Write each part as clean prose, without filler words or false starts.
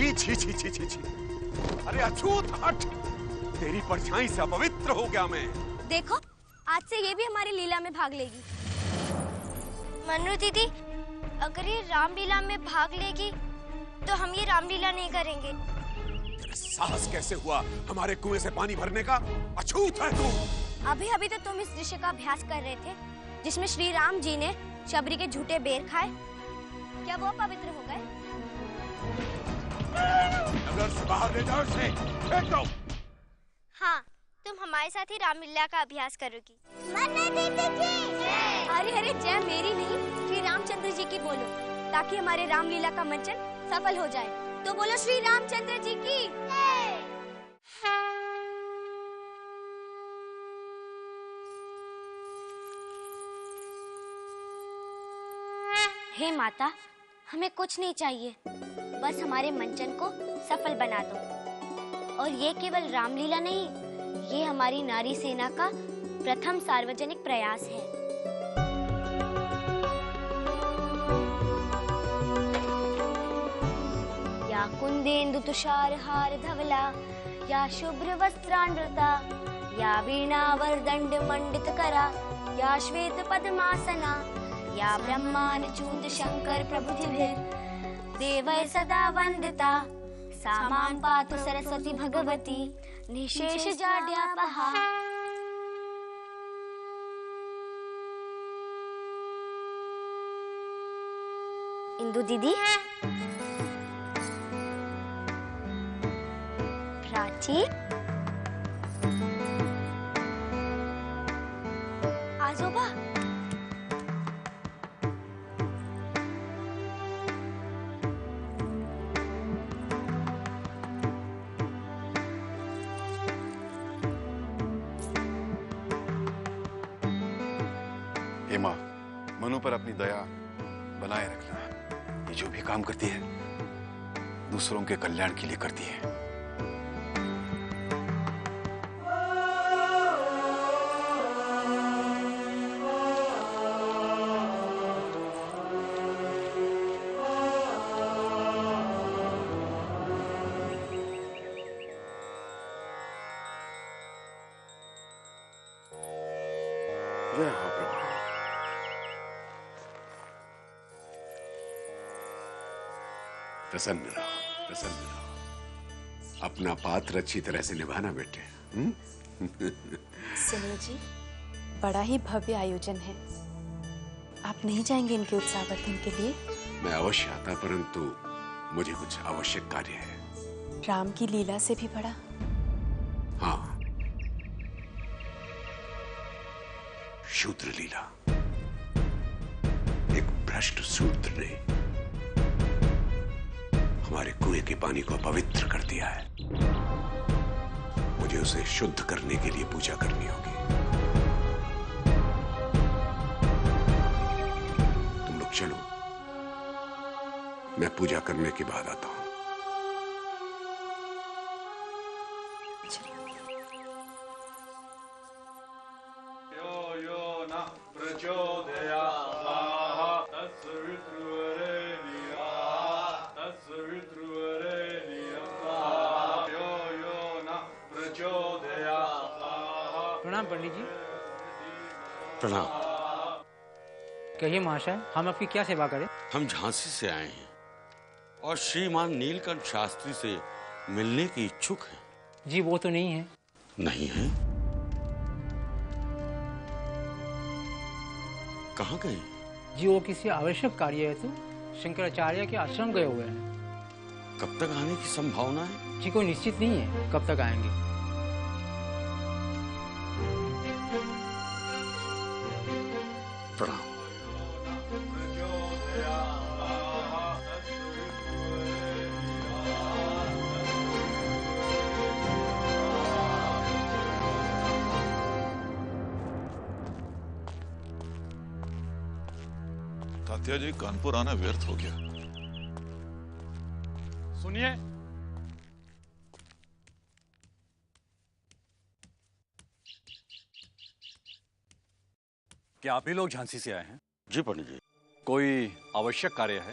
छी छी छी छी छी छी। अरे अछूत हट, तेरी परछाई से अपवित्र हो गया मैं। देखो, आज से ये भी हमारी लीला में भाग लेगी। मनु दीदी, अगर ये रामलीला में भाग लेगी तो हम ये रामलीला नहीं करेंगे। तेरा साहस कैसे हुआ हमारे कुएं से पानी भरने का? अछूत है तू। अभी अभी तो तुम इस दृश्य का अभ्यास कर रहे थे जिसमें श्री राम जी ने शबरी के झूठे बेर खाए। क्या वो पवित्र हो गए? नगर से बाहर ले जाओ इसे, फेंक दो। हाँ, तुम हमारे साथ ही रामलीला का अभ्यास करोगी। अरे अरे, जय मेरी नहीं, श्री रामचंद्र जी की बोलो, ताकि हमारे रामलीला का मंचन सफल हो जाए। तो बोलो श्री रामचंद्र जी की। हे माता, हमें कुछ नहीं चाहिए, बस हमारे मंचन को सफल बना दो। और ये केवल रामलीला नहीं, ये हमारी नारी सेना का प्रथम सार्वजनिक प्रयास है। या कुंदेन्दु तुषार हार धवला, या शुभ्र वस्त्रान्वृता, या वीणा वरदंड मंडित करा, या श्वेत पद्मासना, या ब्रह्मांड शंकर प्रभुतिभिर देवै सदा वंदिता, सा मां पातु सरस्वती भगवती निशेष जाड्यापहा। इंदु दीदी, प्राची, आजोबा, हेमा, मनु पर अपनी दया बनाए रखना। ये जो भी काम करती है दूसरों के कल्याण के लिए करती है। जय हो प्रभु। प्रसन्न रहो, प्रसन्न रहो। अपना पात्र अच्छी तरह से निभाना बेटे। सुनिए जी, बड़ा ही भव्य आयोजन है। आप नहीं जाएंगे इनके उत्साहवर्धन के लिए? मैं अवश्य आता, परंतु मुझे कुछ आवश्यक कार्य है। राम की लीला से भी बड़ा? हाँ, शूद्र लीला। एक भ्रष्ट शूद्र ने हमारे कुएं के पानी को पवित्र कर दिया है। मुझे उसे शुद्ध करने के लिए पूजा करनी होगी। तुम लोग चलो, मैं पूजा करने के बाद आता हूं। प्रणाम पंडित जी। प्रणाम। कहिए महाशय, हम आपकी क्या सेवा करें? हम झांसी से आए हैं और श्रीमान नीलकंठ शास्त्री से मिलने की इच्छुक हैं। जी वो तो नहीं है। नहीं है? कहाँ गए? जी वो किसी आवश्यक कार्य है तो शंकराचार्य के आश्रम गए हुए हैं। कब तक आने की संभावना है? जी कोई निश्चित नहीं है कब तक आएंगे। प्रणाम। तात्या जी, कानपुर आना व्यर्थ हो गया। सुनिए, क्या आप ही लोग झांसी से आए हैं? जी पंडित जी। कोई आवश्यक कार्य है?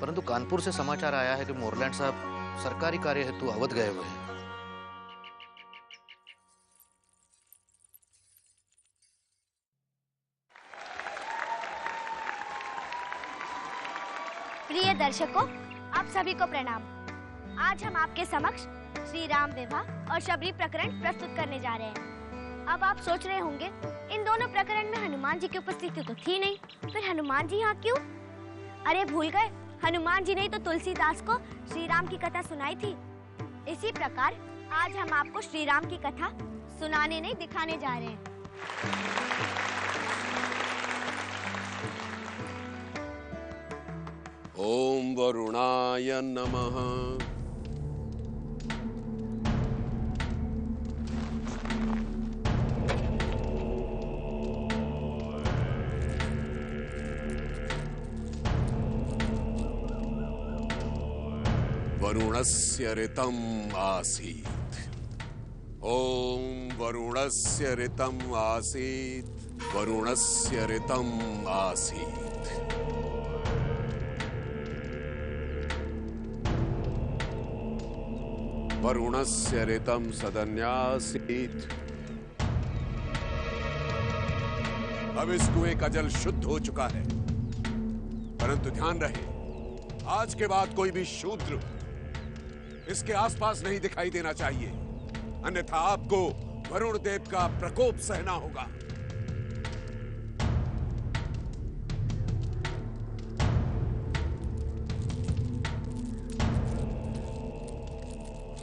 परंतु कानपुर से समाचार आया है कि मोरलैंड साहब सरकारी कार्य हेतु अवध गए हुए हैं। प्रिय दर्शकों, आप सभी को प्रणाम। आज हम आपके समक्ष श्री राम विवाह और शबरी प्रकरण प्रस्तुत करने जा रहे हैं। अब आप सोच रहे होंगे, इन दोनों प्रकरण में हनुमान जी की उपस्थिति तो थी नहीं, फिर हनुमान जी यहाँ क्यों? अरे भूल गए, हनुमान जी ने तो तुलसीदास को श्री राम की कथा सुनाई थी। इसी प्रकार आज हम आपको श्री राम की कथा सुनाने नहीं, दिखाने जा रहे हैं। ओम वरुणाय नमः। वरुणस्य ऋतम् आसीत्। ओम वरुणस्य ऋतम् आसीत्। वरुणस्य ऋतम् आसीत्। वरुणस्य ऋतम् सदन्यासीत्। अब इस कुएं का जल शुद्ध हो चुका है, परंतु ध्यान रहे, आज के बाद कोई भी शूद्र इसके आसपास नहीं दिखाई देना चाहिए, अन्यथा आपको वरुण देव का प्रकोप सहना होगा।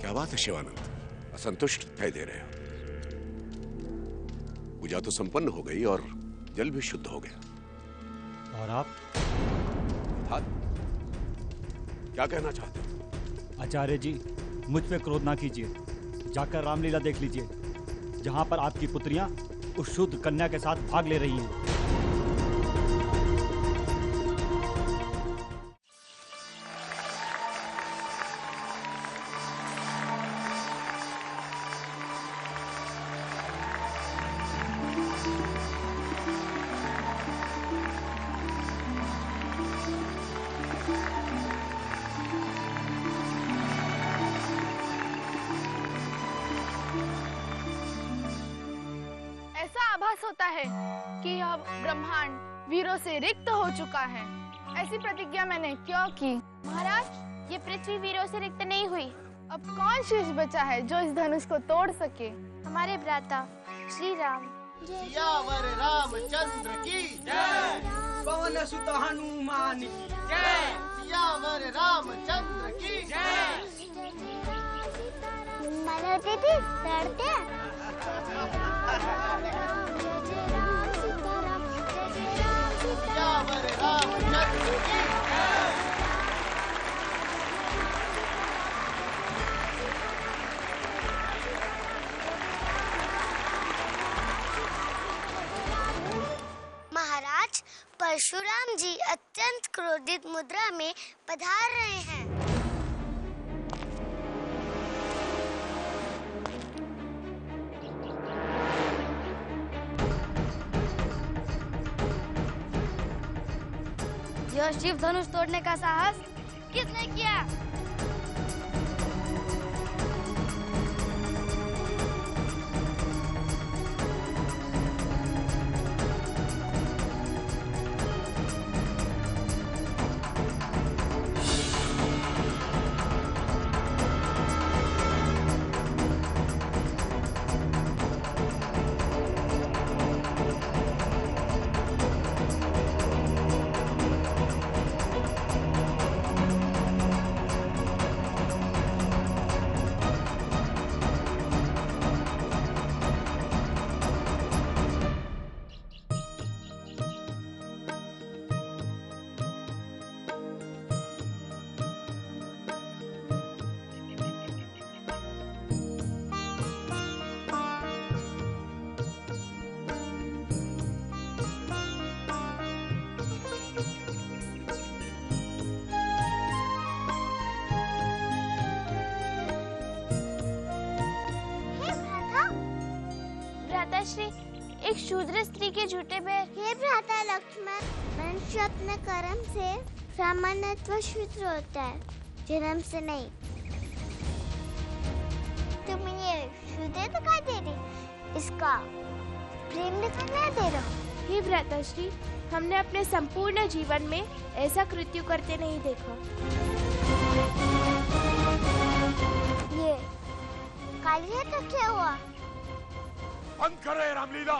क्या बात है शिवानंद, असंतुष्ट दिखाई दे रहे हो? पूजा तो संपन्न हो गई और जल भी शुद्ध हो गया। और आप? क्या कहना चाहते हो? आचार्य जी, मुझ पे क्रोध ना कीजिए। जाकर रामलीला देख लीजिए, जहां पर आपकी पुत्रियां उस शुद्ध कन्या के साथ भाग ले रही हैं। होता है कि अब ब्रह्मांड वीरों से रिक्त हो चुका है। ऐसी प्रतिज्ञा मैंने क्यों की? महाराज, ये पृथ्वी वीरों से रिक्त नहीं हुई। अब कौन शेष बचा है जो इस धनुष को तोड़ सके? हमारे भ्राता श्री राम। सियावर रामचंद्र की जय। पवन सुत हनुमान की जय। सियावर रामचंद्र की जय। मनोती थी लड़ते सियावर रामचंद्र की जय। महाराज, परशुराम जी अत्यंत क्रोधित मुद्रा में पधार रहे हैं। यह शिव धनुष तोड़ने का साहस किसने किया? श्री, एक शूद्र स्त्री के झूठे पैर। हे भ्राता लक्ष्मण, मनुष्य अपने कर्म से सामान्यत्व शूद्र होता है, जन्म से नहीं। तुम ये शूद्र दिखाई दे रही, इसका प्रेम दिखाई नहीं दे रहा। हे भ्राताश्री, हमने अपने संपूर्ण जीवन में ऐसा कृत्य करते नहीं देखा। ये कालिया का क्या हुआ? बंद करे रामलीला।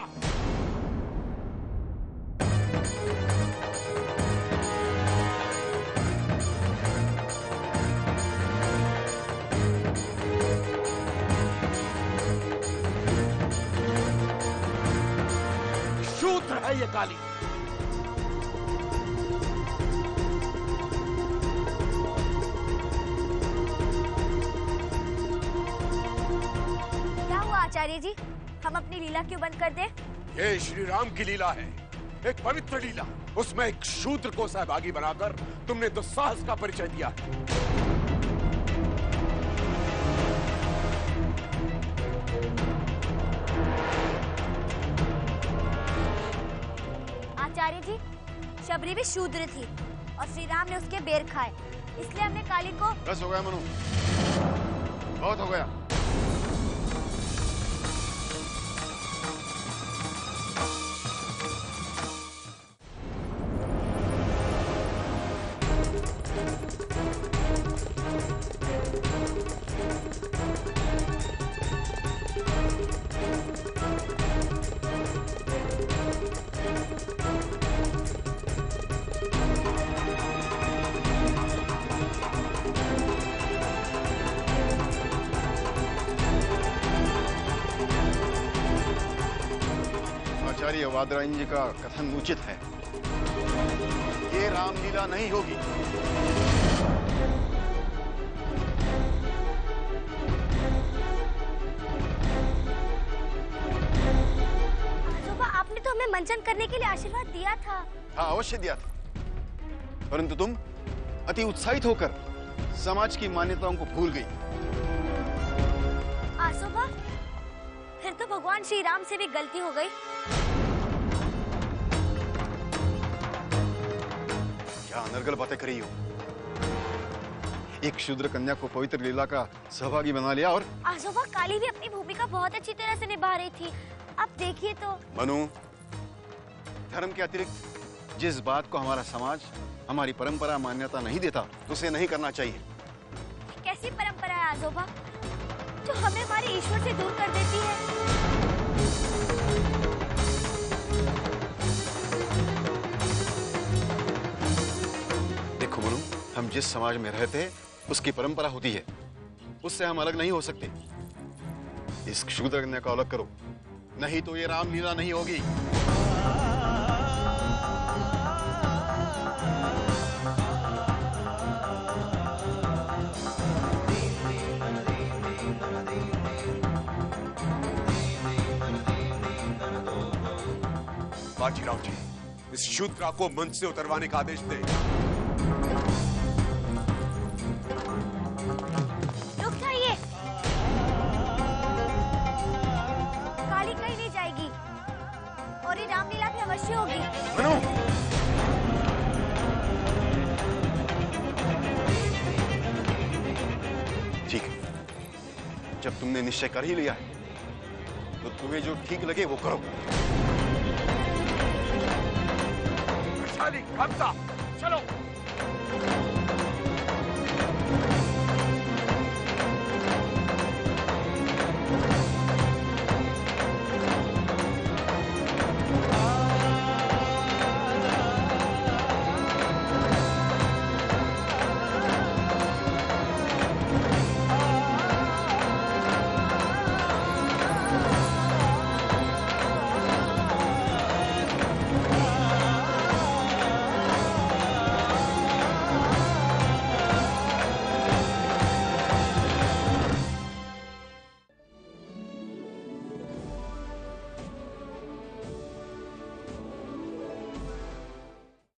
शूद्र है ये काली। आचार्य जी, हम अपनी लीला क्यों बंद कर दें? ये श्री राम की लीला है, एक पवित्र लीला। उसमें एक शूद्र को सहभागी बनाकर तुमने दुस्साहस का परिचय दिया। आचार्य जी, शबरी भी शूद्र थी और श्री राम ने उसके बेर खाए, इसलिए हमने काली को। बस हो गया मनु, बहुत हो गया। आचार्य वादरायण जी का कथन उचित है, ये रामलीला नहीं होगी। आपने तो हमें मंचन करने के लिए आशीर्वाद दिया था। हाँ, अवश्य दिया था, परंतु तुम अति उत्साहित होकर समाज की मान्यताओं को भूल गई। आसोबा, फिर तो भगवान श्री राम से भी गलती हो गई। क्या अनर्गल बातें कर रही हो? एक शूद्र कन्या को पवित्र लीला का सहभागी बना लिया और आसोबा, काली भी अपनी भूमिका बहुत अच्छी तरह से निभा रही थी। अब देखिए तो। मनु, धर्म के अतिरिक्त जिस बात को हमारा समाज, हमारी परंपरा मान्यता नहीं देता, उसे नहीं करना चाहिए। कैसी परंपरा है आसोबा, जो हमें हमारे ईश्वर से दूर कर देती है? देखो मनु, हम जिस समाज में रहते हैं उसकी परंपरा होती है, उससे हम अलग नहीं हो सकते। इस शूद्र कन्या को अलग करो, नहीं तो ये रामलीला नहीं होगी। बाजीराव जी, इस शूद्रा को मंच से उतरवाने का आदेश दें। रुक जाइए, काली कहीं नहीं जाएगी और ये रामलीला भी अवश्य होगी। मनु! ठीक है, जब तुमने निश्चय कर ही लिया है तो तुम्हें जो ठीक लगे वो करो। हमजा, चलो।